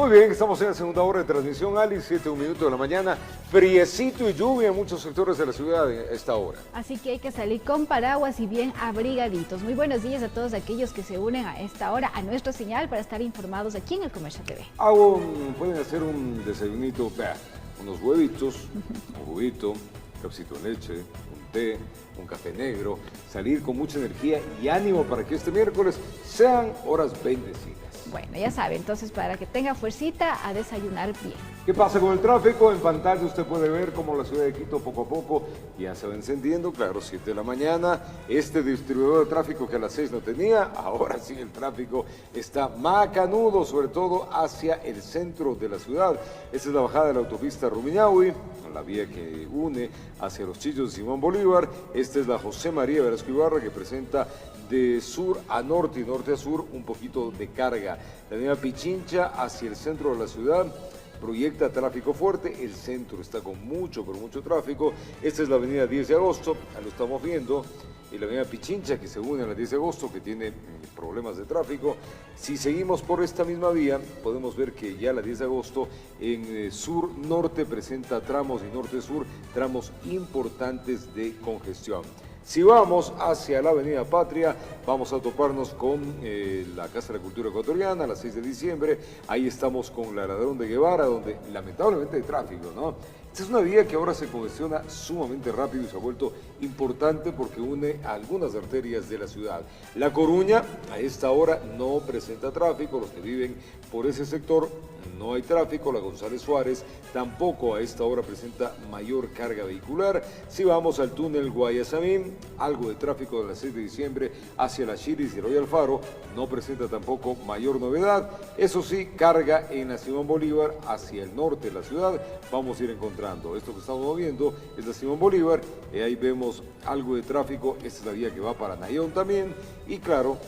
Muy bien, estamos en la segunda hora de transmisión, Ali, 7:01 de la mañana, friecito y lluvia en muchos sectores de la ciudad a esta hora. Así que hay que salir con paraguas y bien abrigaditos. Muy buenos días a todos aquellos que se unen a esta hora a nuestra señal para estar informados aquí en El Comercio TV. Pueden hacer un desayunito, unos huevitos, un juguito, un cafecito de leche, un té, un café negro, salir con mucha energía y ánimo para que este miércoles sean horas bendecidas. Bueno, ya sabe, entonces para que tenga fuercita a desayunar bien. ¿Qué pasa con el tráfico? En pantalla usted puede ver cómo la ciudad de Quito poco a poco ya se va encendiendo. Claro, 7 de la mañana, este distribuidor de tráfico que a las 6 no tenía, ahora sí el tráfico está macanudo, sobre todo hacia el centro de la ciudad. Esta es la bajada de la autopista Rumiñahui, la vía que une hacia los Chillos de Simón Bolívar. Esta es la José María Velasco Ibarra, que presenta de sur a norte y norte a sur un poquito de carga. La avenida Pichincha hacia el centro de la ciudad proyecta tráfico fuerte, el centro está con mucho, pero mucho tráfico. Esta es la avenida 10 de agosto, lo estamos viendo, y la avenida Pichincha que se une a la 10 de agosto, que tiene problemas de tráfico. Si seguimos por esta misma vía, podemos ver que ya la 10 de agosto en sur-norte presenta tramos y norte-sur, tramos importantes de congestión. Si vamos hacia la avenida Patria, vamos a toparnos con la Casa de la Cultura Ecuatoriana a las 6 de diciembre. Ahí estamos con la Ladrón de Guevara, donde lamentablemente hay tráfico, ¿no? Esta es una vía que ahora se congestiona sumamente rápido y se ha vuelto importante porque une a algunas arterias de la ciudad. La Coruña a esta hora no presenta tráfico, los que viven por ese sector no hay tráfico. La González Suárez tampoco a esta hora presenta mayor carga vehicular. Si vamos al túnel Guayasamín, algo de tráfico de las 6 de diciembre hacia la Chiris y Royal Faro, no presenta tampoco mayor novedad. Eso sí, carga en la Simón Bolívar hacia el norte de la ciudad, vamos a ir encontrando. Esto que estamos viendo es la Simón Bolívar, ahí vemos algo de tráfico. Esta es la vía que va para Nayón también, y claro,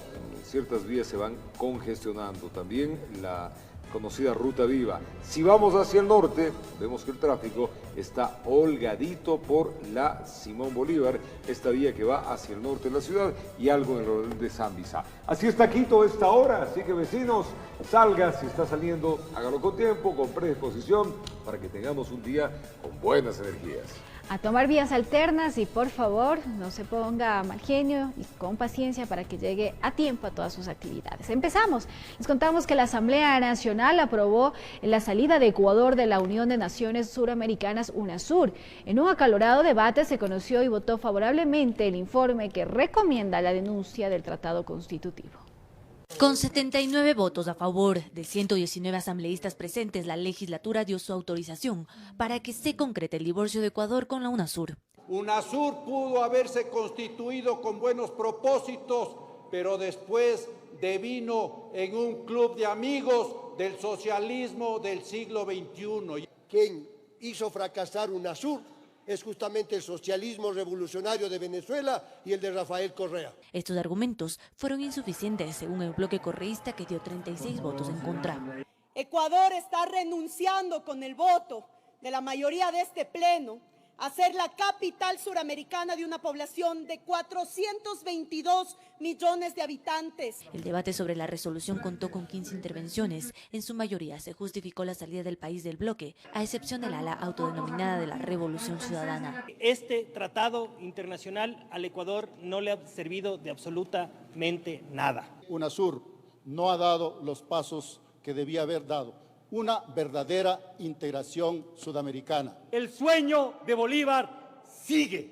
ciertas vías se van congestionando. También la conocida Ruta Viva. Si vamos hacia el norte, vemos que el tráfico está holgadito por la Simón Bolívar, esta vía que va hacia el norte de la ciudad, y algo en el rodel de Zambisa. Así está Quito a esta hora, así que vecinos, salga, si está saliendo, hágalo con tiempo, con predisposición, para que tengamos un día con buenas energías. A tomar vías alternas y por favor no se ponga mal genio y con paciencia para que llegue a tiempo a todas sus actividades. Empezamos. Les contamos que la Asamblea Nacional aprobó la salida de Ecuador de la Unión de Naciones Suramericanas, UNASUR. En un acalorado debate se conoció y votó favorablemente el informe que recomienda la denuncia del Tratado Constitutivo. Con 79 votos a favor de 119 asambleístas presentes, la legislatura dio su autorización para que se concrete el divorcio de Ecuador con la UNASUR. UNASUR pudo haberse constituido con buenos propósitos, pero después devino en un club de amigos del socialismo del siglo XXI. Quien hizo fracasar UNASUR es justamente el socialismo revolucionario de Venezuela y el de Rafael Correa. Estos argumentos fueron insuficientes según el bloque correísta, que dio 36 votos en contra. Ecuador está renunciando con el voto de la mayoría de este pleno a ser la capital suramericana de una población de 422 millones de habitantes. El debate sobre la resolución contó con 15 intervenciones. En su mayoría se justificó la salida del país del bloque, a excepción del ala autodenominada de la Revolución Ciudadana. Este tratado internacional al Ecuador no le ha servido de absolutamente nada. UNASUR no ha dado los pasos que debía haber dado. Una verdadera integración sudamericana. El sueño de Bolívar sigue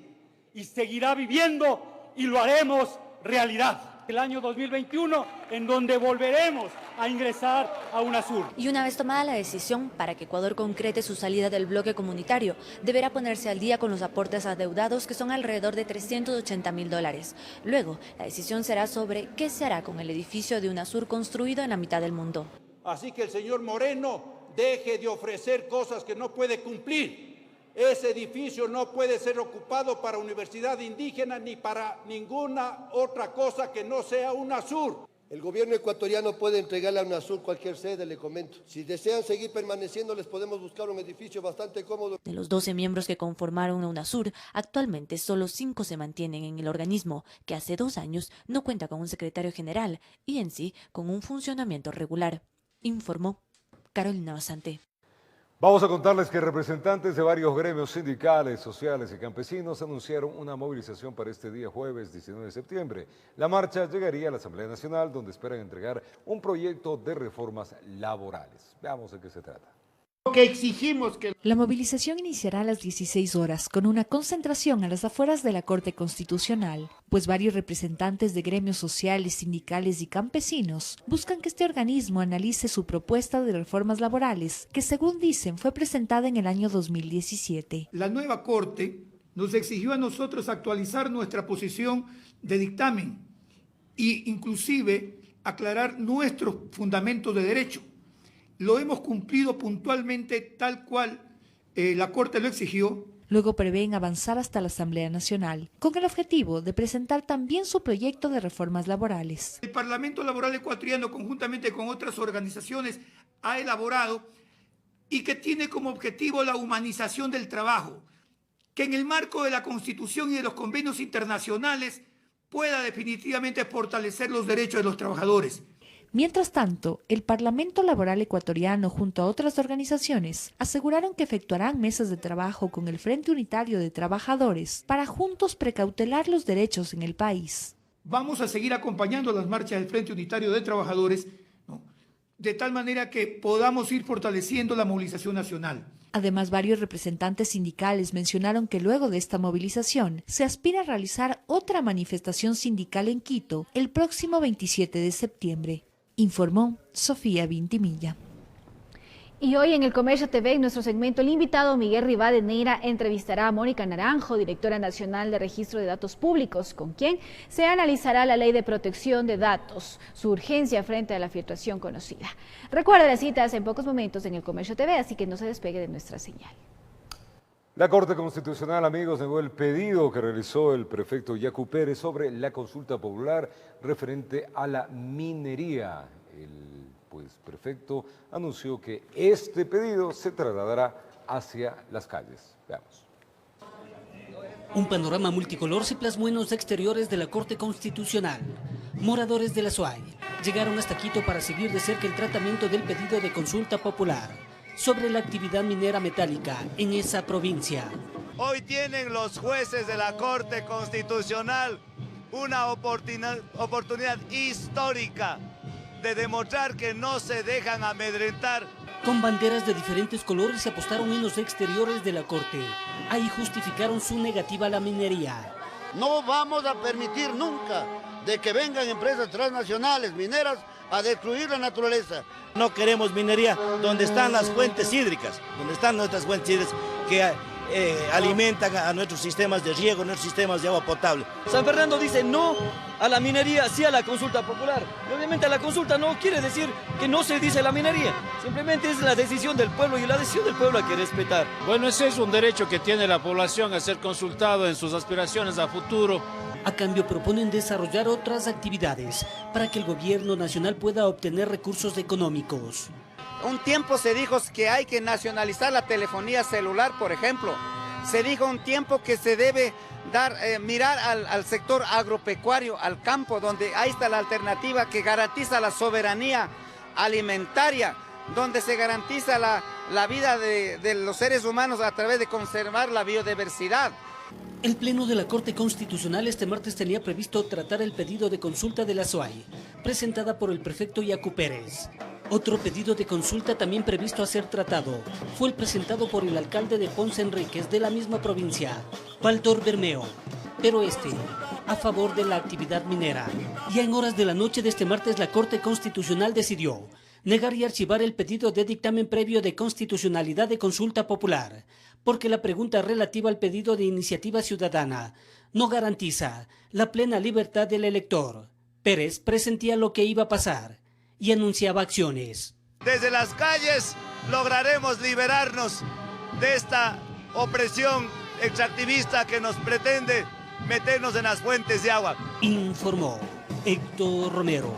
y seguirá viviendo, y lo haremos realidad. El año 2021, en donde volveremos a ingresar a UNASUR. Y una vez tomada la decisión para que Ecuador concrete su salida del bloque comunitario, deberá ponerse al día con los aportes adeudados, que son alrededor de $380.000. Luego, la decisión será sobre qué se hará con el edificio de UNASUR construido en la mitad del mundo. Así que el señor Moreno deje de ofrecer cosas que no puede cumplir. Ese edificio no puede ser ocupado para universidad indígena ni para ninguna otra cosa que no sea UNASUR. El gobierno ecuatoriano puede entregarle a UNASUR cualquier sede, le comento. Si desean seguir permaneciendo, les podemos buscar un edificio bastante cómodo. De los 12 miembros que conformaron a UNASUR, actualmente solo 5 se mantienen en el organismo, que hace 2 años no cuenta con un secretario general y en sí con un funcionamiento regular, informó. Carolina Basante. Vamos a contarles que representantes de varios gremios sindicales, sociales y campesinos anunciaron una movilización para este día jueves 19 de septiembre. La marcha llegaría a la Asamblea Nacional, donde esperan entregar un proyecto de reformas laborales. Veamos de qué se trata. Que exigimos que... La movilización iniciará a las 16 horas con una concentración a las afueras de la Corte Constitucional, pues varios representantes de gremios sociales, sindicales y campesinos buscan que este organismo analice su propuesta de reformas laborales, que según dicen fue presentada en el año 2017. La nueva Corte nos exigió a nosotros actualizar nuestra posición de dictamen e inclusive aclarar nuestros fundamentos de derecho. Lo hemos cumplido puntualmente tal cual la Corte lo exigió. Luego prevén avanzar hasta la Asamblea Nacional, con el objetivo de presentar también su proyecto de reformas laborales. El Parlamento Laboral Ecuatoriano, conjuntamente con otras organizaciones, ha elaborado y que tiene como objetivo la humanización del trabajo, que en el marco de la Constitución y de los convenios internacionales pueda definitivamente fortalecer los derechos de los trabajadores. Mientras tanto, el Parlamento Laboral Ecuatoriano junto a otras organizaciones aseguraron que efectuarán mesas de trabajo con el Frente Unitario de Trabajadores para juntos precautelar los derechos en el país. Vamos a seguir acompañando las marchas del Frente Unitario de Trabajadores, ¿no?, de tal manera que podamos ir fortaleciendo la movilización nacional. Además, varios representantes sindicales mencionaron que luego de esta movilización se aspira a realizar otra manifestación sindical en Quito el próximo 27 de septiembre. Informó Sofía Vintimilla. Y hoy en el Comercio TV, en nuestro segmento, el invitado Miguel Rivadeneira entrevistará a Mónica Naranjo, directora nacional de Registro de Datos Públicos, con quien se analizará la Ley de Protección de Datos, su urgencia frente a la filtración conocida. Recuerda las citas en pocos momentos en el Comercio TV, así que no se despegue de nuestra señal. La Corte Constitucional, amigos, negó el pedido que realizó el prefecto Yacu Pérez sobre la consulta popular referente a la minería. El prefecto anunció que este pedido se trasladará hacia las calles. Veamos. Un panorama multicolor se plasmó en los exteriores de la Corte Constitucional. Moradores de la SUAY llegaron hasta Quito para seguir de cerca el tratamiento del pedido de consulta popular sobre la actividad minera metálica en esa provincia. Hoy tienen los jueces de la Corte Constitucional una oportunidad histórica de demostrar que no se dejan amedrentar. Con banderas de diferentes colores se apostaron en los exteriores de la Corte. Ahí justificaron su negativa a la minería. No vamos a permitir nunca de que vengan empresas transnacionales mineras a destruir la naturaleza. No queremos minería donde están las fuentes hídricas, donde están nuestras fuentes hídricas que alimentan a nuestros sistemas de riego, nuestros sistemas de agua potable. San Fernando dice no a la minería, sí a la consulta popular. Y obviamente a la consulta no quiere decir que no se dice la minería, simplemente es la decisión del pueblo y la decisión del pueblo hay que respetar. Bueno, ese es un derecho que tiene la población a ser consultado en sus aspiraciones a futuro. A cambio proponen desarrollar otras actividades para que el gobierno nacional pueda obtener recursos económicos. Un tiempo se dijo que hay que nacionalizar la telefonía celular, por ejemplo. Se dijo un tiempo que se debe mirar al sector agropecuario, al campo, donde ahí está la alternativa que garantiza la soberanía alimentaria, donde se garantiza la vida de los seres humanos a través de conservar la biodiversidad. El Pleno de la Corte Constitucional este martes tenía previsto tratar el pedido de consulta de la SUAY, presentada por el prefecto Yacu Pérez. Otro pedido de consulta también previsto a ser tratado fue el presentado por el alcalde de Ponce Enríquez de la misma provincia, Walter Bermeo, pero a favor de la actividad minera. Ya en horas de la noche de este martes la Corte Constitucional decidió negar y archivar el pedido de dictamen previo de constitucionalidad de consulta popular, porque la pregunta relativa al pedido de iniciativa ciudadana no garantiza la plena libertad del elector. Pérez presentía lo que iba a pasar y anunciaba acciones. Desde las calles lograremos liberarnos de esta opresión extractivista que nos pretende meternos en las fuentes de agua. Informó Héctor Romero.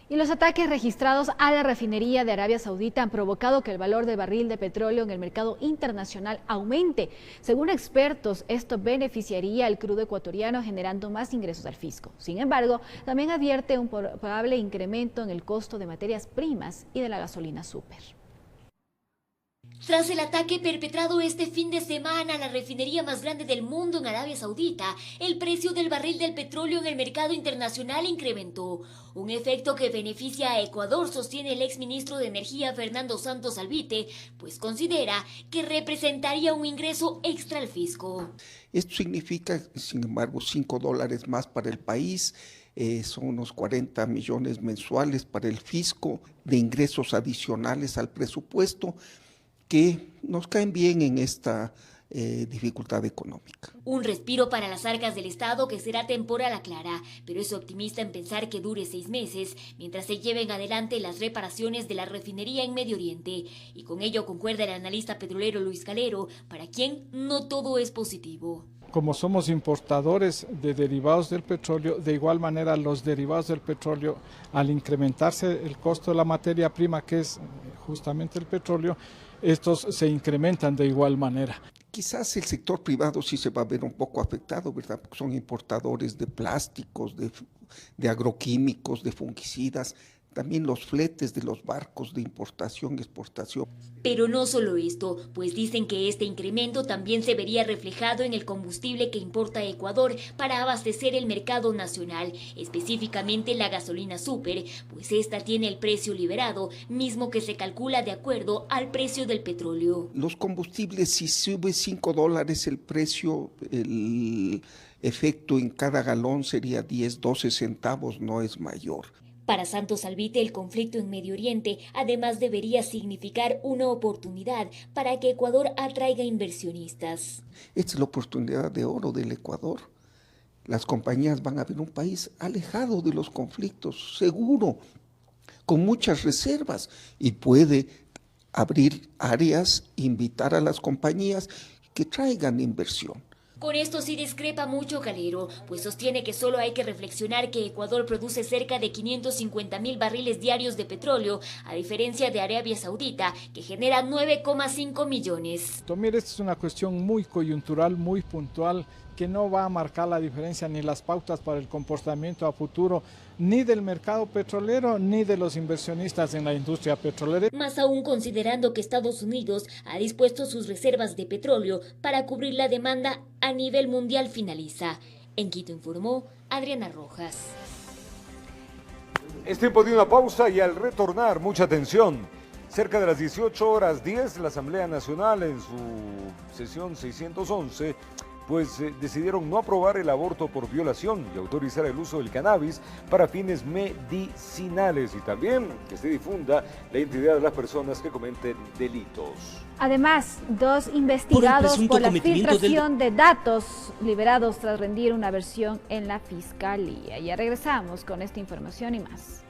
Y los ataques registrados a la refinería de Arabia Saudita han provocado que el valor del barril de petróleo en el mercado internacional aumente. Según expertos, esto beneficiaría al crudo ecuatoriano generando más ingresos al fisco. Sin embargo, también advierte un probable incremento en el costo de materias primas y de la gasolina súper. Tras el ataque perpetrado este fin de semana a la refinería más grande del mundo en Arabia Saudita, el precio del barril del petróleo en el mercado internacional incrementó. Un efecto que beneficia a Ecuador, sostiene el exministro de Energía Fernando Santos Albite, pues considera que representaría un ingreso extra al fisco. Esto significa, sin embargo, $5 más para el país. Son unos 40 millones mensuales para el fisco de ingresos adicionales al presupuesto, que nos caen bien en esta dificultad económica. Un respiro para las arcas del Estado que será temporal, aclara, pero es optimista en pensar que dure 6 meses mientras se lleven adelante las reparaciones de la refinería en Medio Oriente. Y con ello concuerda el analista petrolero Luis Calero, para quien no todo es positivo. Como somos importadores de derivados del petróleo, de igual manera los derivados del petróleo, al incrementarse el costo de la materia prima, que es justamente el petróleo, estos se incrementan de igual manera. Quizás el sector privado sí se va a ver un poco afectado, ¿verdad? Porque son importadores de plásticos, de agroquímicos, de fungicidas, también los fletes de los barcos de importación y exportación. Pero no solo esto, pues dicen que este incremento también se vería reflejado en el combustible que importa Ecuador para abastecer el mercado nacional, específicamente la gasolina súper, pues esta tiene el precio liberado, mismo que se calcula de acuerdo al precio del petróleo. Los combustibles, si sube $5 el precio, el efecto en cada galón sería 10, 12 centavos, no es mayor. Para Santos Albite, el conflicto en Medio Oriente además debería significar una oportunidad para que Ecuador atraiga inversionistas. Esta es la oportunidad de oro del Ecuador. Las compañías van a ver un país alejado de los conflictos, seguro, con muchas reservas, y puede abrir áreas, invitar a las compañías que traigan inversión. Con esto sí discrepa mucho Calero, pues sostiene que solo hay que reflexionar que Ecuador produce cerca de 550.000 barriles diarios de petróleo, a diferencia de Arabia Saudita, que genera 9,5 millones. Mira, esta es una cuestión muy coyuntural, muy puntual, que no va a marcar la diferencia ni las pautas para el comportamiento a futuro, ni del mercado petrolero, ni de los inversionistas en la industria petrolera. Más aún considerando que Estados Unidos ha dispuesto sus reservas de petróleo para cubrir la demanda a nivel mundial, finaliza. En Quito informó Adriana Rojas. Es tiempo de una pausa y al retornar, mucha atención. Cerca de las 18:10, la Asamblea Nacional en su sesión 611 decidieron no aprobar el aborto por violación y autorizar el uso del cannabis para fines medicinales, y también que se difunda la identidad de las personas que cometen delitos. Además, 2 investigados por la filtración de datos liberados tras rendir una versión en la Fiscalía. Ya regresamos con esta información y más.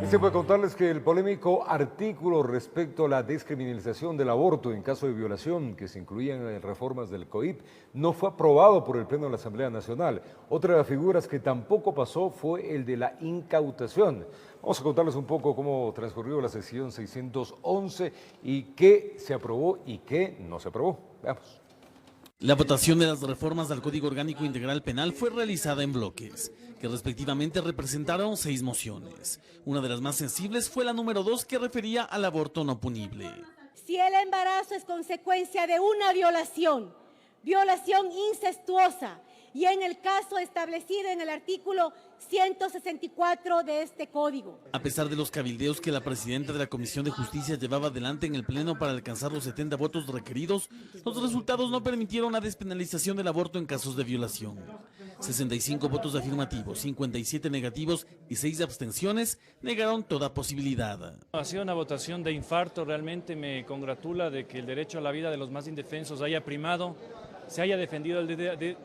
Se puede contarles que el polémico artículo respecto a la descriminalización del aborto en caso de violación que se incluían en reformas del COIP no fue aprobado por el Pleno de la Asamblea Nacional. Otra de las figuras que tampoco pasó fue el de la incautación. Vamos a contarles un poco cómo transcurrió la sesión 611 y qué se aprobó y qué no se aprobó. Veamos. La votación de las reformas al Código Orgánico Integral Penal fue realizada en bloques, que respectivamente representaron 6 mociones. Una de las más sensibles fue la número 2, que refería al aborto no punible. Si el embarazo es consecuencia de una violación incestuosa, y en el caso establecido en el artículo 164 de este código. A pesar de los cabildeos que la presidenta de la Comisión de Justicia llevaba adelante en el Pleno para alcanzar los 70 votos requeridos, los resultados no permitieron la despenalización del aborto en casos de violación. 65 votos afirmativos, 57 negativos y 6 abstenciones negaron toda posibilidad. Ha sido una votación de infarto, realmente me congratula de que el derecho a la vida de los más indefensos haya primado, se haya defendido el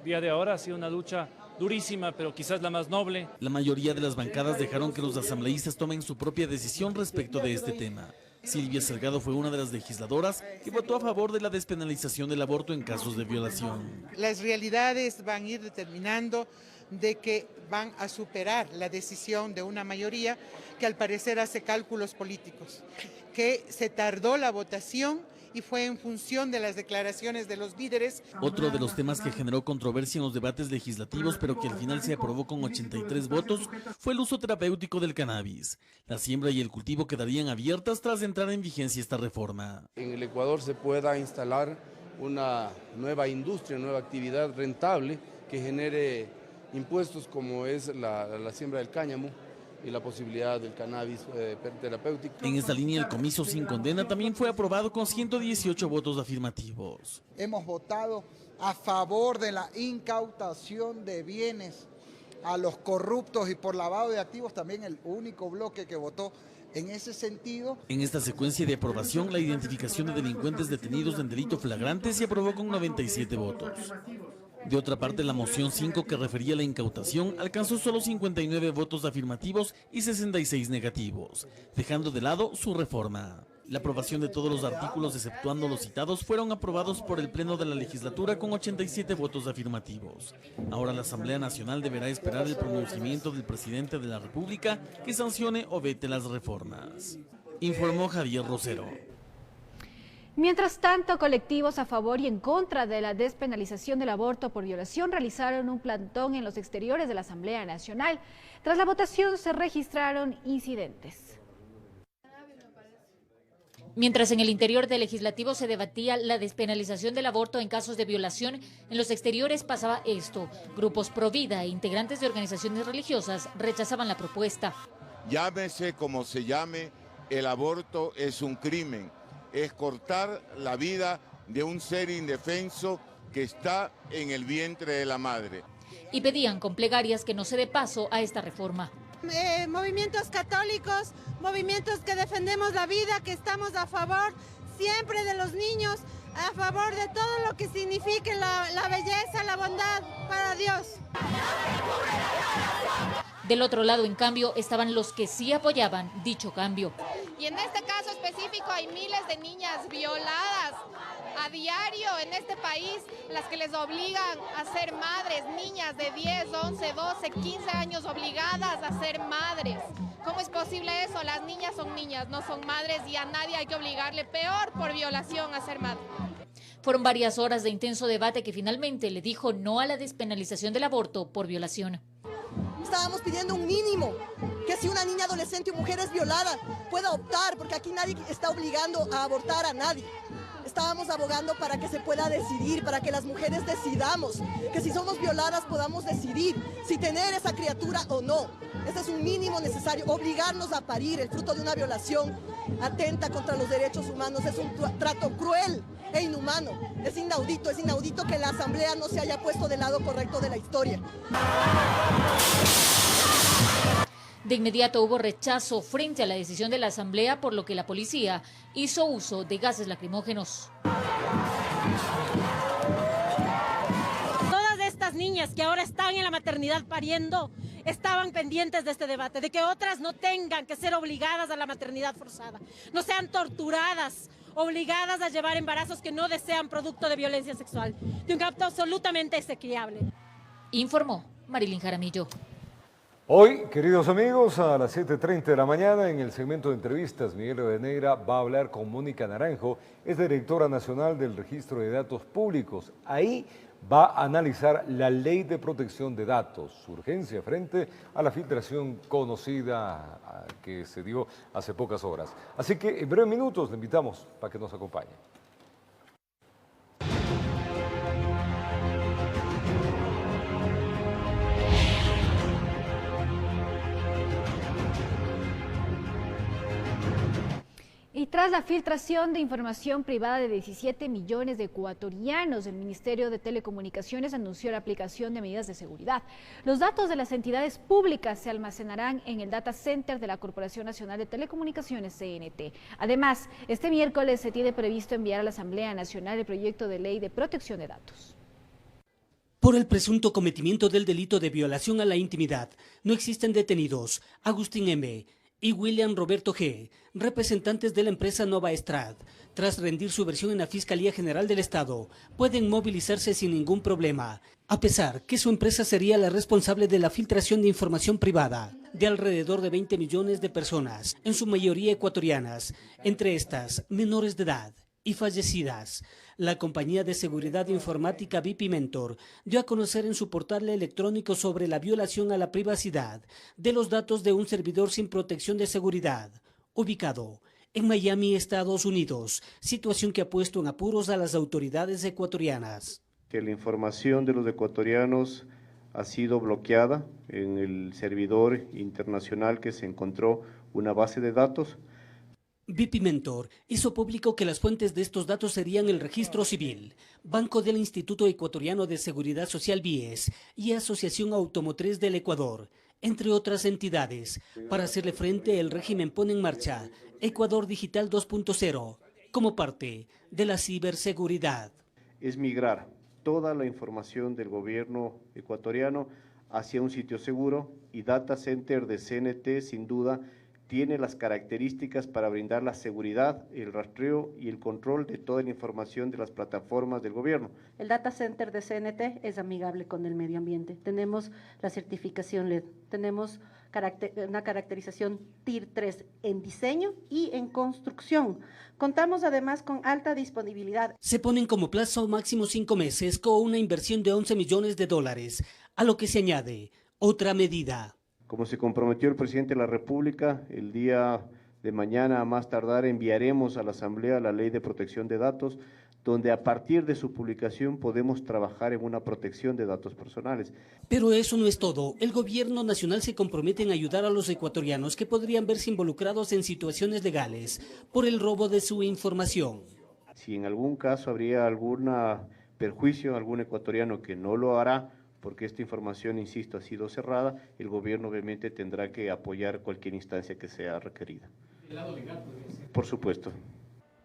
día de ahora. Ha sido una lucha durísima, pero quizás la más noble. La mayoría de las bancadas dejaron que los asambleístas tomen su propia decisión respecto de este tema. Silvia Salgado fue una de las legisladoras que votó a favor de la despenalización del aborto en casos de violación. Las realidades van a ir determinando de que van a superar la decisión de una mayoría que al parecer hace cálculos políticos, que se tardó la votación y fue en función de las declaraciones de los líderes. Otro de los temas que generó controversia en los debates legislativos, pero que al final se aprobó con 83 votos, fue el uso terapéutico del cannabis. La siembra y el cultivo quedarían abiertas tras entrar en vigencia esta reforma. En el Ecuador se pueda instalar una nueva industria, nueva actividad rentable que genere impuestos como es la siembra del cáñamo y la posibilidad del cannabis terapéutico. En esta línea, el comicio sin condena también fue aprobado con 118 votos afirmativos. Hemos votado a favor de la incautación de bienes a los corruptos y por lavado de activos, también el único bloque que votó en ese sentido. En esta secuencia de aprobación, la identificación de delincuentes detenidos en delito flagrante se aprobó con 97 votos. De otra parte, la moción 5, que refería a la incautación, alcanzó solo 59 votos afirmativos y 66 negativos, dejando de lado su reforma. La aprobación de todos los artículos, exceptuando los citados, fueron aprobados por el Pleno de la Legislatura con 87 votos afirmativos. Ahora la Asamblea Nacional deberá esperar el pronunciamiento del presidente de la República que sancione o vete las reformas. Informó Javier Rosero. Mientras tanto, colectivos a favor y en contra de la despenalización del aborto por violación realizaron un plantón en los exteriores de la Asamblea Nacional. Tras la votación se registraron incidentes. Mientras en el interior del legislativo se debatía la despenalización del aborto en casos de violación, en los exteriores pasaba esto. Grupos pro vida e integrantes de organizaciones religiosas rechazaban la propuesta. Llámese como se llame, el aborto es un crimen. Es cortar la vida de un ser indefenso que está en el vientre de la madre. Y pedían con plegarias que no se dé paso a esta reforma. Movimientos católicos, movimientos que defendemos la vida, que estamos a favor siempre de los niños, a favor de todo lo que signifique la belleza, la bondad para Dios. Del otro lado, en cambio, estaban los que sí apoyaban dicho cambio. Y en este caso específico hay miles de niñas violadas a diario en este país, las que les obligan a ser madres, niñas de 10, 11, 12, 15 años obligadas a ser madres. ¿Cómo es posible eso? Las niñas son niñas, no son madres y a nadie hay que obligarle, peor por violación, a ser madre. Fueron varias horas de intenso debate que finalmente le dijo no a la despenalización del aborto por violación. Estábamos pidiendo un mínimo, que si una niña, adolescente o mujer es violada, pueda optar, porque aquí nadie está obligando a abortar a nadie. Estábamos abogando para que se pueda decidir, para que las mujeres decidamos, que si somos violadas podamos decidir si tener esa criatura o no. Ese es un mínimo necesario. Obligarnos a parir el fruto de una violación atenta contra los derechos humanos, es un trato cruel e inhumano. Es inaudito que la Asamblea no se haya puesto del lado correcto de la historia. De inmediato hubo rechazo frente a la decisión de la Asamblea, por lo que la policía hizo uso de gases lacrimógenos. Todas estas niñas que ahora están en la maternidad pariendo estaban pendientes de este debate, de que otras no tengan que ser obligadas a la maternidad forzada, no sean torturadas, obligadas a llevar embarazos que no desean producto de violencia sexual, de un acto absolutamente execrable. Informó Marilyn Jaramillo. Hoy, queridos amigos, a las 7:30 de la mañana, en el segmento de entrevistas, Miguel Rivadeneira va a hablar con Mónica Naranjo, es directora nacional del Registro de Datos Públicos. Ahí va a analizar la Ley de Protección de Datos, su urgencia frente a la filtración conocida que se dio hace pocas horas. Así que en breves minutos le invitamos para que nos acompañe. Y tras la filtración de información privada de 17 millones de ecuatorianos, el Ministerio de Telecomunicaciones anunció la aplicación de medidas de seguridad. Los datos de las entidades públicas se almacenarán en el Data Center de la Corporación Nacional de Telecomunicaciones, CNT. Además, este miércoles se tiene previsto enviar a la Asamblea Nacional el proyecto de ley de protección de datos. Por el presunto cometimiento del delito de violación a la intimidad, no existen detenidos. Agustín M., y William Roberto G., representantes de la empresa Nova Estrad, tras rendir su versión en la Fiscalía General del Estado, pueden movilizarse sin ningún problema, a pesar que su empresa sería la responsable de la filtración de información privada de alrededor de 20 millones de personas, en su mayoría ecuatorianas, entre estas menores de edad y fallecidas. La compañía de seguridad informática Vipimentor dio a conocer en su portal electrónico sobre la violación a la privacidad de los datos de un servidor sin protección de seguridad, ubicado en Miami, Estados Unidos, situación que ha puesto en apuros a las autoridades ecuatorianas. Que la información de los ecuatorianos ha sido bloqueada en el servidor internacional que se encontró una base de datos. Vipimentor hizo público que las fuentes de estos datos serían el Registro Civil, Banco del Instituto Ecuatoriano de Seguridad Social BIES y Asociación Automotriz del Ecuador, entre otras entidades. Para hacerle frente, el régimen pone en marcha Ecuador Digital 2.0 como parte de la ciberseguridad. Es migrar toda la información del gobierno ecuatoriano hacia un sitio seguro, y Data Center de CNT sin duda tiene las características para brindar la seguridad, el rastreo y el control de toda la información de las plataformas del gobierno. El Data Center de CNT es amigable con el medio ambiente. Tenemos la certificación LED, tenemos una caracterización TIR 3 en diseño y en construcción. Contamos además con alta disponibilidad. Se ponen como plazo máximo 5 meses con una inversión de $11 millones, a lo que se añade otra medida. Como se comprometió el presidente de la República, el día de mañana a más tardar enviaremos a la Asamblea la Ley de Protección de Datos, donde a partir de su publicación podemos trabajar en una protección de datos personales. Pero eso no es todo. El gobierno nacional se compromete en ayudar a los ecuatorianos que podrían verse involucrados en situaciones legales por el robo de su información. Si en algún caso habría algún perjuicio a algún ecuatoriano, que no lo hará, porque esta información, insisto, ha sido cerrada, el gobierno obviamente tendrá que apoyar cualquier instancia que sea requerida. ¿El lado legal podría ser? Por supuesto.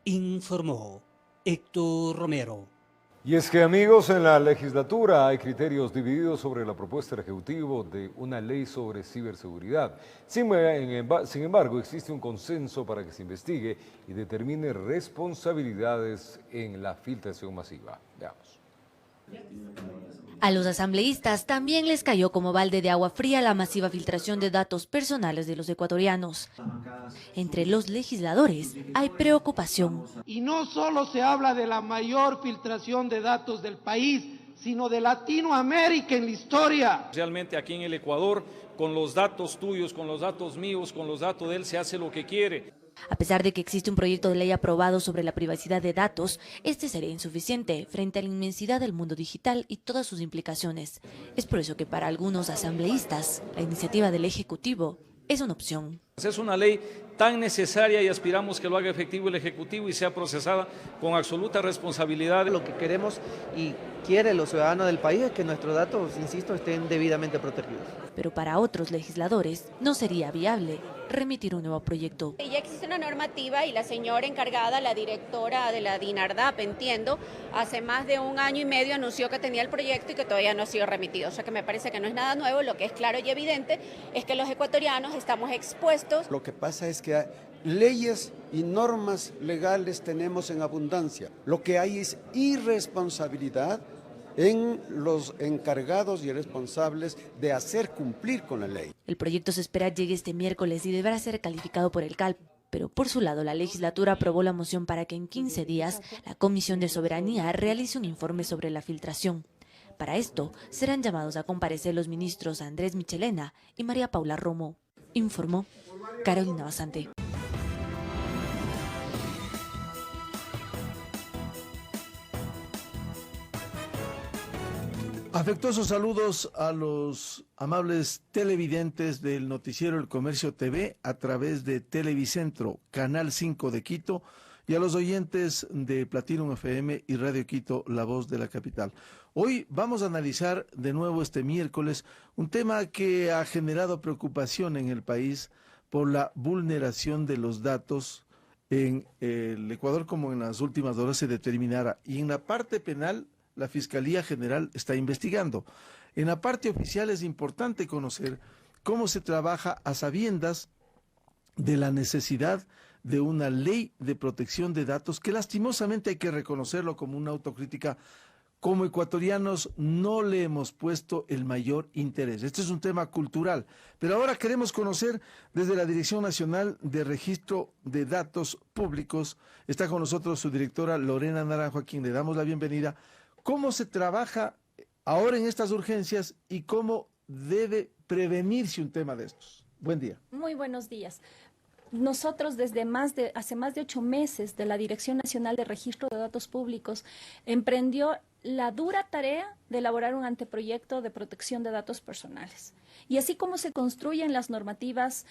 Informó Héctor Romero. Y es que, amigos, en la legislatura hay criterios divididos sobre la propuesta del Ejecutivo de una ley sobre ciberseguridad. Sin embargo, existe un consenso para que se investigue y determine responsabilidades en la filtración masiva. Veamos. A los asambleístas también les cayó como balde de agua fría la masiva filtración de datos personales de los ecuatorianos. Entre los legisladores hay preocupación. Y no solo se habla de la mayor filtración de datos del país, sino de Latinoamérica en la historia. Realmente aquí en el Ecuador, con los datos tuyos, con los datos míos, con los datos de él, se hace lo que quiere. A pesar de que existe un proyecto de ley aprobado sobre la privacidad de datos, este sería insuficiente frente a la inmensidad del mundo digital y todas sus implicaciones. Es por eso que para algunos asambleístas, la iniciativa del Ejecutivo es una opción. Es una ley tan necesaria y aspiramos que lo haga efectivo el Ejecutivo y sea procesada con absoluta responsabilidad. Lo que queremos y quieren los ciudadanos del país es que nuestros datos, insisto, estén debidamente protegidos. Pero para otros legisladores no sería viable remitir un nuevo proyecto. Ya existe una normativa y la señora encargada, la directora de la DINARDAP, entiendo, hace más de 1 año y medio anunció que tenía el proyecto y que todavía no ha sido remitido. O sea que me parece que no es nada nuevo. Lo que es claro y evidente es que los ecuatorianos estamos expuestos. Lo que pasa es que leyes y normas legales tenemos en abundancia. Lo que hay es irresponsabilidad en los encargados y responsables de hacer cumplir con la ley. El proyecto se espera llegue este miércoles y deberá ser calificado por el CALP. Pero por su lado, la legislatura aprobó la moción para que en 15 días la Comisión de Soberanía realice un informe sobre la filtración. Para esto, serán llamados a comparecer los ministros Andrés Michelena y María Paula Romo. Informó Carolina Basante. Afectuosos saludos a los amables televidentes del noticiero El Comercio TV a través de Televicentro, Canal 5 de Quito, y a los oyentes de Platinum FM y Radio Quito, La Voz de la Capital. Hoy vamos a analizar de nuevo este miércoles un tema que ha generado preocupación en el país por la vulneración de los datos en el Ecuador, como en las últimas horas se determinara, y en la parte penal la Fiscalía General está investigando. En la parte oficial es importante conocer cómo se trabaja a sabiendas de la necesidad de una ley de protección de datos que lastimosamente hay que reconocerlo como una autocrítica. Como ecuatorianos no le hemos puesto el mayor interés. Este es un tema cultural, pero ahora queremos conocer desde la Dirección Nacional de Registro de Datos Públicos, está con nosotros su directora Lorena Naranjo, a quien le damos la bienvenida, cómo se trabaja ahora en estas urgencias y cómo debe prevenirse un tema de estos. Buen día. Muy buenos días. Nosotros desde hace más de 8 meses de la Dirección Nacional de Registro de Datos Públicos emprendió la dura tarea de elaborar un anteproyecto de protección de datos personales. Y así como se construyen las normativas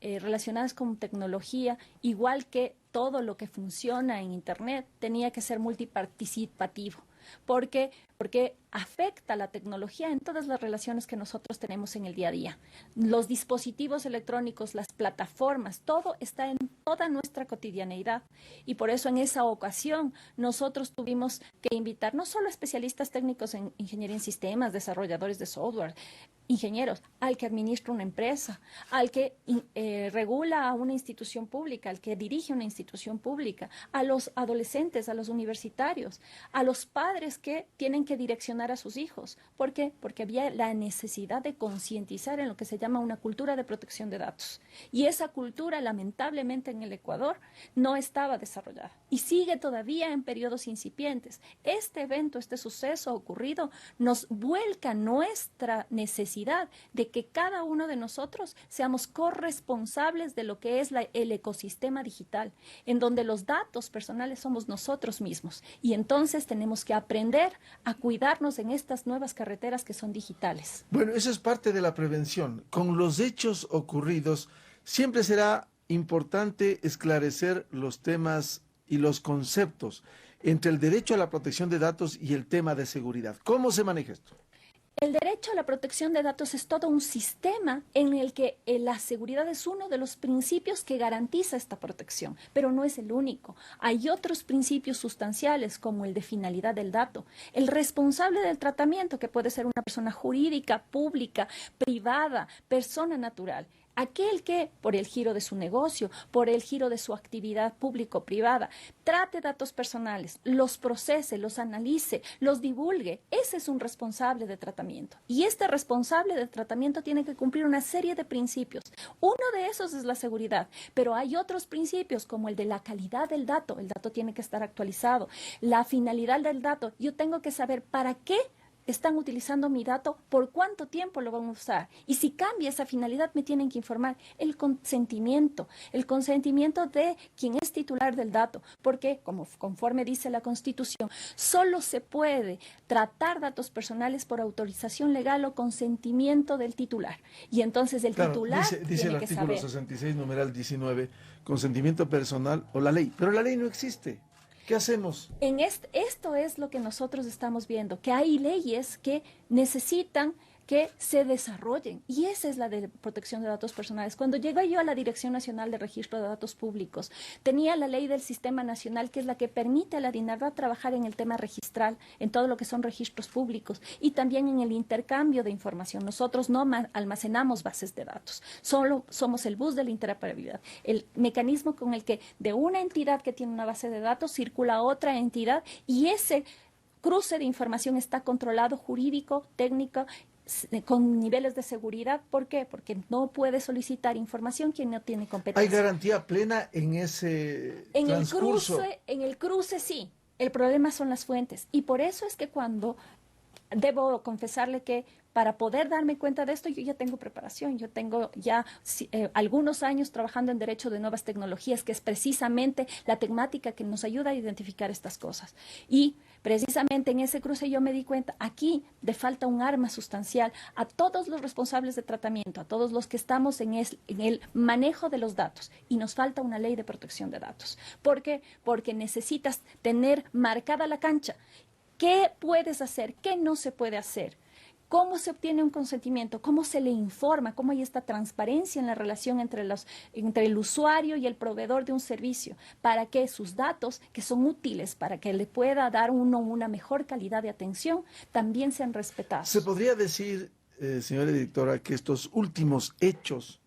relacionadas con tecnología, igual que todo lo que funciona en Internet, tenía que ser multiparticipativo. Porque afecta la tecnología en todas las relaciones que nosotros tenemos en el día a día. Los dispositivos electrónicos, las plataformas, todo está en toda nuestra cotidianeidad. Y por eso en esa ocasión nosotros tuvimos que invitar no solo especialistas técnicos en ingeniería en sistemas, desarrolladores de software, ingenieros, al que administra una empresa, al que regula a una institución pública, al que dirige una institución pública, a los adolescentes, a los universitarios, a los padres que tienen que direccionar a sus hijos. ¿Por qué? Porque había la necesidad de concientizar en lo que se llama una cultura de protección de datos. Y esa cultura, lamentablemente, en el Ecuador no estaba desarrollada y sigue todavía en periodos incipientes. Este evento, este suceso ocurrido, nos vuelca nuestra necesidad de que cada uno de nosotros seamos corresponsables de lo que es el ecosistema digital, en donde los datos personales somos nosotros mismos. Y entonces tenemos que aprender a cuidarnos en estas nuevas carreteras que son digitales. Bueno, eso es parte de la prevención. Con los hechos ocurridos, siempre será importante esclarecer los temas y los conceptos entre el derecho a la protección de datos y el tema de seguridad. ¿Cómo se maneja esto? El derecho a la protección de datos es todo un sistema en el que la seguridad es uno de los principios que garantiza esta protección, pero no es el único. Hay otros principios sustanciales como el de finalidad del dato, el responsable del tratamiento, que puede ser una persona jurídica, pública, privada, persona natural. Aquel que, por el giro de su negocio, por el giro de su actividad público-privada, trate datos personales, los procese, los analice, los divulgue, ese es un responsable de tratamiento. Y este responsable de tratamiento tiene que cumplir una serie de principios. Uno de esos es la seguridad, pero hay otros principios como el de la calidad del dato. El dato tiene que estar actualizado. La finalidad del dato, yo tengo que saber para qué están utilizando mi dato, por cuánto tiempo lo van a usar. Y si cambia esa finalidad, me tienen que informar. El consentimiento de quien es titular del dato, porque, conforme dice la Constitución, solo se puede tratar datos personales por autorización legal o consentimiento del titular. Y entonces el titular dice el artículo 66, numeral 19, consentimiento personal o la ley. Pero la ley no existe. ¿Qué hacemos? Esto es lo que nosotros estamos viendo, que hay leyes que necesitan que se desarrollen, y esa es la de protección de datos personales. Cuando llegué yo a la Dirección Nacional de Registro de Datos Públicos, tenía la ley del Sistema Nacional, que es la que permite a la DINARDA trabajar en el tema registral, en todo lo que son registros públicos, y también en el intercambio de información. Nosotros no almacenamos bases de datos, solo somos el bus de la interoperabilidad, el mecanismo con el que de una entidad que tiene una base de datos circula a otra entidad, y ese cruce de información está controlado jurídico, técnico, con niveles de seguridad. ¿Por qué? Porque no puede solicitar información quien no tiene competencia. ¿Hay garantía plena en ese transcurso? En el cruce sí. El problema son las fuentes. Y por eso es que debo confesarle que para poder darme cuenta de esto, yo ya tengo preparación, yo tengo ya algunos años trabajando en derecho de nuevas tecnologías, que es precisamente la temática que nos ayuda a identificar estas cosas. Y precisamente en ese cruce yo me di cuenta, aquí le falta un arma sustancial a todos los responsables de tratamiento, a todos los que estamos en el manejo de los datos, y nos falta una ley de protección de datos. ¿Por qué? Porque necesitas tener marcada la cancha. ¿Qué puedes hacer? ¿Qué no se puede hacer? ¿Cómo se obtiene un consentimiento? ¿Cómo se le informa? ¿Cómo hay esta transparencia en la relación entre el usuario y el proveedor de un servicio? Para que sus datos, que son útiles para que le pueda dar una mejor calidad de atención, también sean respetados. ¿Se podría decir, señora directora, que estos últimos hechos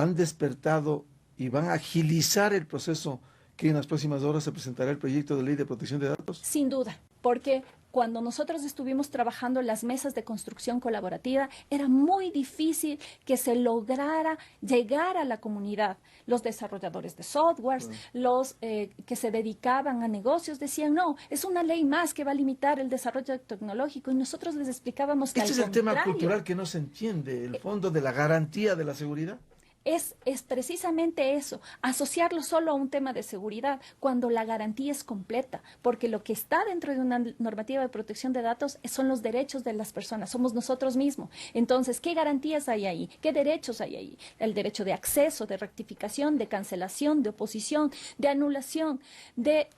han despertado y van a agilizar el proceso que en las próximas horas se presentará el proyecto de ley de protección de datos? Sin duda, porque cuando nosotros estuvimos trabajando en las mesas de construcción colaborativa, era muy difícil que se lograra llegar a la comunidad. Los desarrolladores de softwares, los que se dedicaban a negocios, decían, no, es una ley más que va a limitar el desarrollo tecnológico, y nosotros les explicábamos que Este es el tema cultural que no se entiende, el fondo de la garantía de la seguridad. Es precisamente eso, asociarlo solo a un tema de seguridad, cuando la garantía es completa, porque lo que está dentro de una normativa de protección de datos son los derechos de las personas, somos nosotros mismos. Entonces, ¿qué garantías hay ahí? ¿Qué derechos hay ahí? El derecho de acceso, de rectificación, de cancelación, de oposición, de anulación, de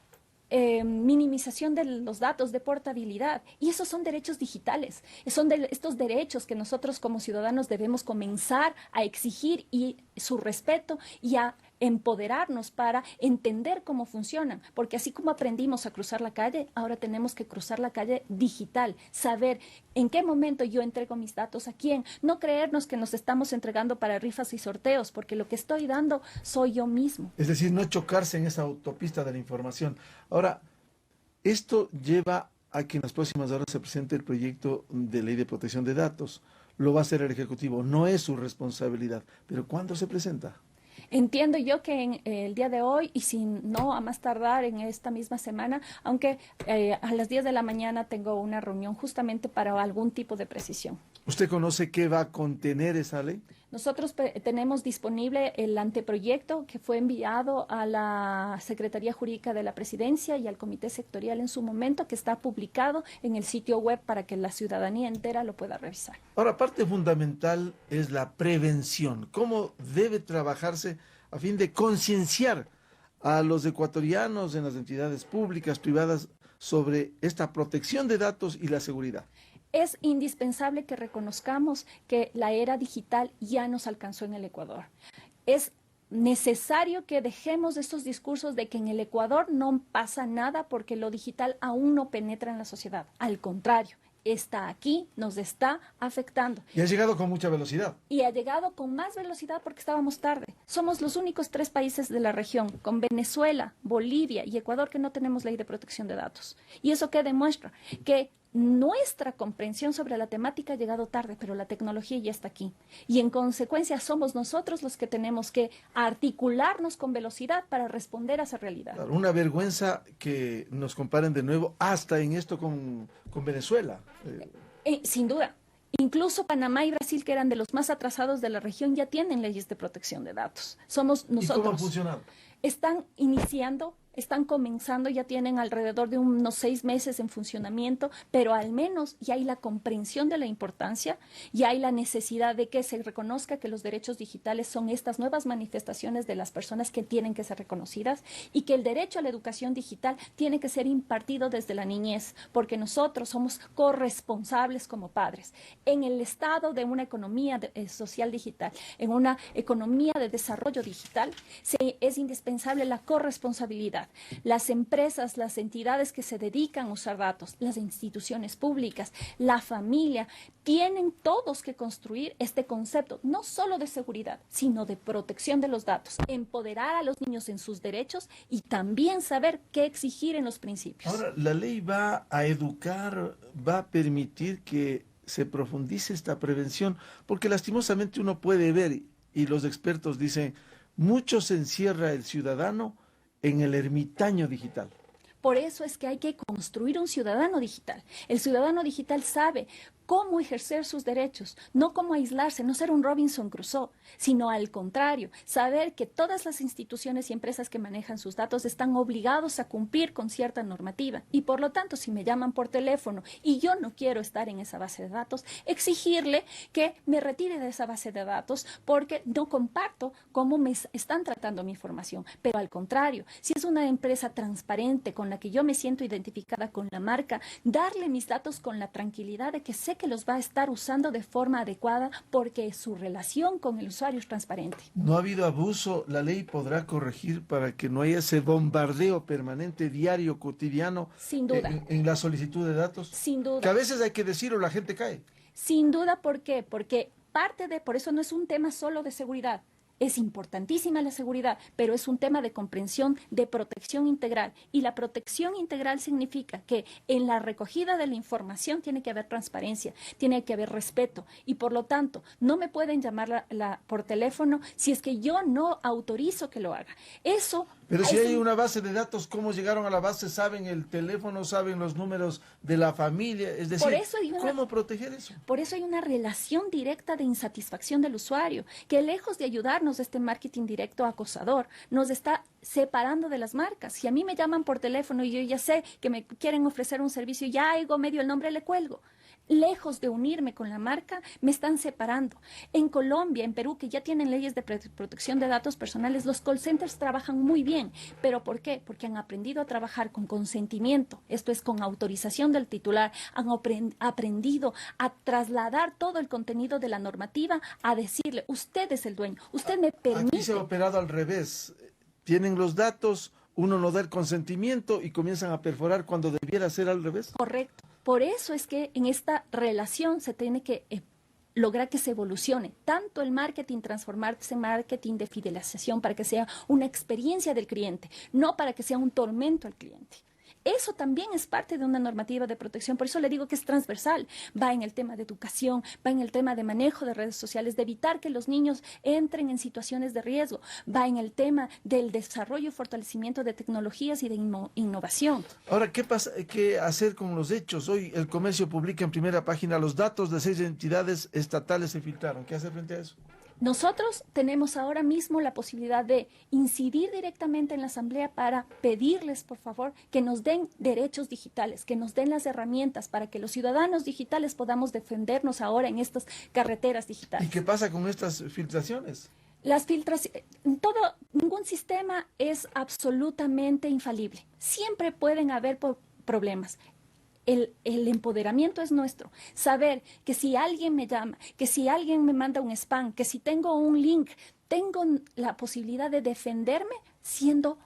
minimización de los datos, de portabilidad, y esos son derechos digitales, son de estos derechos que nosotros como ciudadanos debemos comenzar a exigir y su respeto y a empoderarnos para entender cómo funcionan, porque así como aprendimos a cruzar la calle, ahora tenemos que cruzar la calle digital, saber en qué momento yo entrego mis datos a quién, no creernos que nos estamos entregando para rifas y sorteos, porque lo que estoy dando soy yo mismo. Es decir, no chocarse en esa autopista de la información. Ahora, esto lleva a que en las próximas horas se presente el proyecto de ley de protección de datos. Lo va a hacer el Ejecutivo, no es su responsabilidad, pero ¿cuándo se presenta? Entiendo yo que en el día de hoy, y si no a más tardar en esta misma semana, aunque a las 10 de la mañana tengo una reunión justamente para algún tipo de precisión. ¿Usted conoce qué va a contener esa ley? Nosotros tenemos disponible el anteproyecto que fue enviado a la Secretaría Jurídica de la Presidencia y al Comité Sectorial en su momento, que está publicado en el sitio web para que la ciudadanía entera lo pueda revisar. Ahora, parte fundamental es la prevención. ¿Cómo debe trabajarse a fin de concienciar a los ecuatorianos en las entidades públicas, privadas, sobre esta protección de datos y la seguridad? Es indispensable que reconozcamos que la era digital ya nos alcanzó en el Ecuador. Es necesario que dejemos estos discursos de que en el Ecuador no pasa nada porque lo digital aún no penetra en la sociedad. Al contrario, está aquí, nos está afectando. Y ha llegado con mucha velocidad. Y ha llegado con más velocidad porque estábamos tarde. Somos los únicos 3 países de la región, con Venezuela, Bolivia y Ecuador, que no tenemos ley de protección de datos. ¿Y eso qué demuestra? Que nuestra comprensión sobre la temática ha llegado tarde, pero la tecnología ya está aquí. Y en consecuencia somos nosotros los que tenemos que articularnos con velocidad para responder a esa realidad. Claro, una vergüenza que nos comparen de nuevo hasta en esto con Venezuela. Sin duda. Incluso Panamá y Brasil, que eran de los más atrasados de la región, ya tienen leyes de protección de datos. Somos nosotros. ¿Y cómo han funcionado? Están iniciando, están comenzando, ya tienen alrededor de unos 6 meses en funcionamiento, pero al menos ya hay la comprensión de la importancia, ya hay la necesidad de que se reconozca que los derechos digitales son estas nuevas manifestaciones de las personas que tienen que ser reconocidas, y que el derecho a la educación digital tiene que ser impartido desde la niñez, porque nosotros somos corresponsables como padres. En el estado de una economía social digital, en una economía de desarrollo digital, es indispensable la corresponsabilidad. Las empresas, las entidades que se dedican a usar datos, las instituciones públicas, la familia, tienen todos que construir este concepto, no solo de seguridad, sino de protección de los datos, empoderar a los niños en sus derechos y también saber qué exigir en los principios. Ahora, la ley va a educar, va a permitir que se profundice esta prevención, porque lastimosamente uno puede ver, y los expertos dicen, mucho se encierra el ciudadano en el ermitaño digital. Por eso es que hay que construir un ciudadano digital. El ciudadano digital sabe cómo ejercer sus derechos, no cómo aislarse, no ser un Robinson Crusoe, sino al contrario, saber que todas las instituciones y empresas que manejan sus datos están obligados a cumplir con cierta normativa, y por lo tanto, si me llaman por teléfono y yo no quiero estar en esa base de datos, exigirle que me retire de esa base de datos porque no comparto cómo me están tratando mi información. Pero al contrario, si es una empresa transparente con la que yo me siento identificada con la marca, darle mis datos con la tranquilidad de que sé que los va a estar usando de forma adecuada porque su relación con el usuario es transparente. No ha habido abuso, la ley podrá corregir para que no haya ese bombardeo permanente, diario, cotidiano. Sin duda. En la solicitud de datos. Sin duda. Que a veces hay que decirlo, la gente cae. Sin duda, ¿por qué? Porque por eso no es un tema solo de seguridad. Es importantísima la seguridad, pero es un tema de comprensión, de protección integral. Y la protección integral significa que en la recogida de la información tiene que haber transparencia, tiene que haber respeto. Y por lo tanto, no me pueden llamar por teléfono si es que yo no autorizo que lo haga. Eso... Pero si hay una base de datos, ¿cómo llegaron a la base? ¿Saben el teléfono? ¿Saben los números de la familia? Es decir, ¿cómo proteger eso? Por eso hay una relación directa de insatisfacción del usuario, que lejos de ayudarnos este marketing directo acosador, nos está separando de las marcas. Si a mí me llaman por teléfono y yo ya sé que me quieren ofrecer un servicio, ya hago medio el nombre, le cuelgo. Lejos de unirme con la marca, me están separando. En Colombia, en Perú, que ya tienen leyes de protección de datos personales, los call centers trabajan muy bien. ¿Pero por qué? Porque han aprendido a trabajar con consentimiento, esto es con autorización del titular, han aprendido a trasladar todo el contenido de la normativa, a decirle, usted es el dueño, usted me permite. Aquí se ha operado al revés. Tienen los datos, uno no da el consentimiento y comienzan a perforar cuando debiera ser al revés. Correcto. Por eso es que en esta relación se tiene que lograr que se evolucione, tanto el marketing, transformarse en marketing de fidelización para que sea una experiencia del cliente, no para que sea un tormento al cliente. Eso también es parte de una normativa de protección, por eso le digo que es transversal, va en el tema de educación, va en el tema de manejo de redes sociales, de evitar que los niños entren en situaciones de riesgo, va en el tema del desarrollo y fortalecimiento de tecnologías y de innovación. Ahora, ¿qué hacer con los hechos? Hoy el Comercio publica en primera página los datos de 6 entidades estatales se filtraron. ¿Qué hacer frente a eso? Nosotros tenemos ahora mismo la posibilidad de incidir directamente en la Asamblea para pedirles, por favor, que nos den derechos digitales, que nos den las herramientas para que los ciudadanos digitales podamos defendernos ahora en estas carreteras digitales. ¿Y qué pasa con estas filtraciones? Las filtraciones, ningún sistema es absolutamente infalible. Siempre pueden haber problemas. El empoderamiento es nuestro. Saber que si alguien me llama, que si alguien me manda un spam, que si tengo un link, tengo la posibilidad de defenderme siendo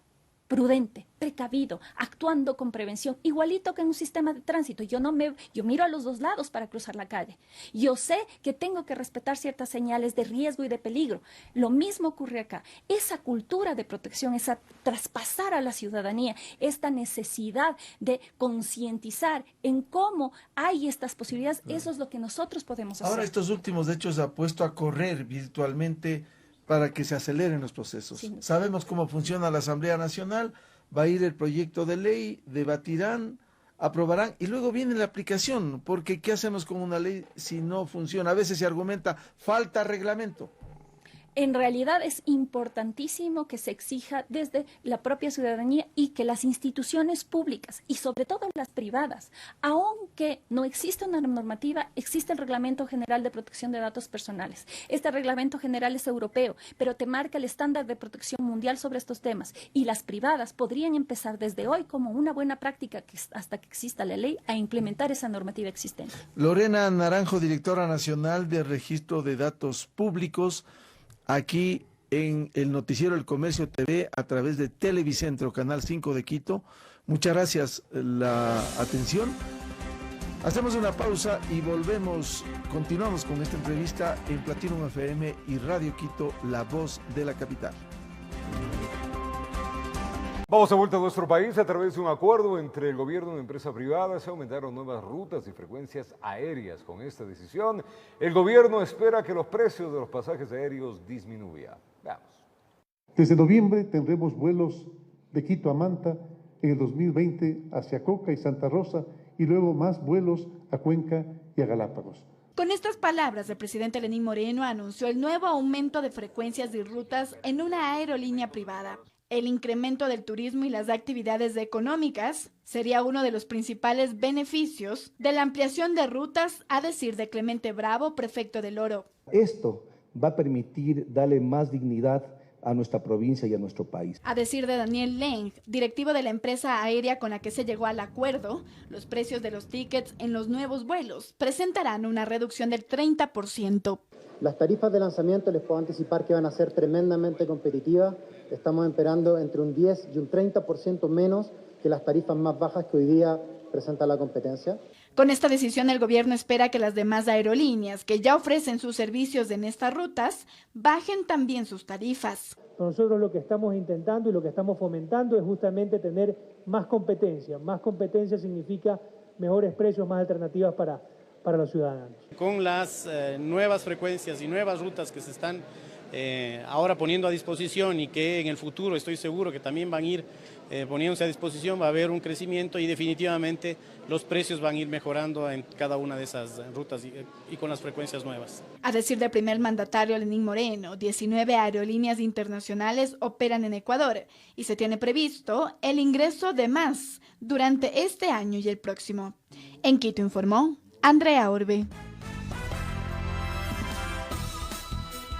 prudente, precavido, actuando con prevención, igualito que en un sistema de tránsito. Yo miro a los dos lados para cruzar la calle. Yo sé que tengo que respetar ciertas señales de riesgo y de peligro. Lo mismo ocurre acá. Esa cultura de protección, esa traspasar a la ciudadanía, esta necesidad de concientizar en cómo hay estas posibilidades, eso es lo que nosotros podemos hacer. Ahora estos últimos hechos ha puesto a correr virtualmente para que se aceleren los procesos. Sí. Sabemos cómo funciona la Asamblea Nacional, va a ir el proyecto de ley, debatirán, aprobarán y luego viene la aplicación, porque ¿qué hacemos con una ley si no funciona? A veces se argumenta, falta reglamento. En realidad es importantísimo que se exija desde la propia ciudadanía y que las instituciones públicas y sobre todo las privadas, aunque no existe una normativa, existe el Reglamento General de Protección de Datos Personales. Este reglamento general es europeo, pero te marca el estándar de protección mundial sobre estos temas y las privadas podrían empezar desde hoy como una buena práctica hasta que exista la ley a implementar esa normativa existente. Lorena Naranjo, directora nacional de Registro de Datos Públicos, aquí en el noticiero El Comercio TV a través de Televicentro, Canal 5 de Quito. Muchas gracias la atención. Hacemos una pausa y continuamos con esta entrevista en Platinum FM y Radio Quito, la voz de la capital. Vamos de vuelta a nuestro país. A través de un acuerdo entre el gobierno y una empresa privada se aumentaron nuevas rutas y frecuencias aéreas. Con esta decisión, el gobierno espera que los precios de los pasajes aéreos disminuyan. Veamos. Desde noviembre tendremos vuelos de Quito a Manta, en el 2020 hacia Coca y Santa Rosa y luego más vuelos a Cuenca y a Galápagos. Con estas palabras, el presidente Lenín Moreno anunció el nuevo aumento de frecuencias y rutas en una aerolínea privada. El incremento del turismo y las actividades económicas sería uno de los principales beneficios de la ampliación de rutas, a decir de Clemente Bravo, prefecto del Oro. Esto va a permitir darle más dignidad a nuestra provincia y a nuestro país. A decir de Daniel Leng, directivo de la empresa aérea con la que se llegó al acuerdo, los precios de los tickets en los nuevos vuelos presentarán una reducción del 30%. Las tarifas de lanzamiento les puedo anticipar que van a ser tremendamente competitivas. Estamos esperando entre un 10 y un 30% menos que las tarifas más bajas que hoy día presenta la competencia. Con esta decisión, el gobierno espera que las demás aerolíneas que ya ofrecen sus servicios en estas rutas bajen también sus tarifas. Nosotros lo que estamos intentando y lo que estamos fomentando es justamente tener más competencia. Más competencia significa mejores precios, más alternativas para los ciudadanos. Con las nuevas frecuencias y nuevas rutas que se están ahora poniendo a disposición y que en el futuro estoy seguro que también van a ir poniéndose a disposición, va a haber un crecimiento y definitivamente los precios van a ir mejorando en cada una de esas rutas y con las frecuencias nuevas. A decir del primer mandatario Lenín Moreno, 19 aerolíneas internacionales operan en Ecuador y se tiene previsto el ingreso de más durante este año y el próximo. En Quito informó Andrea Orbe.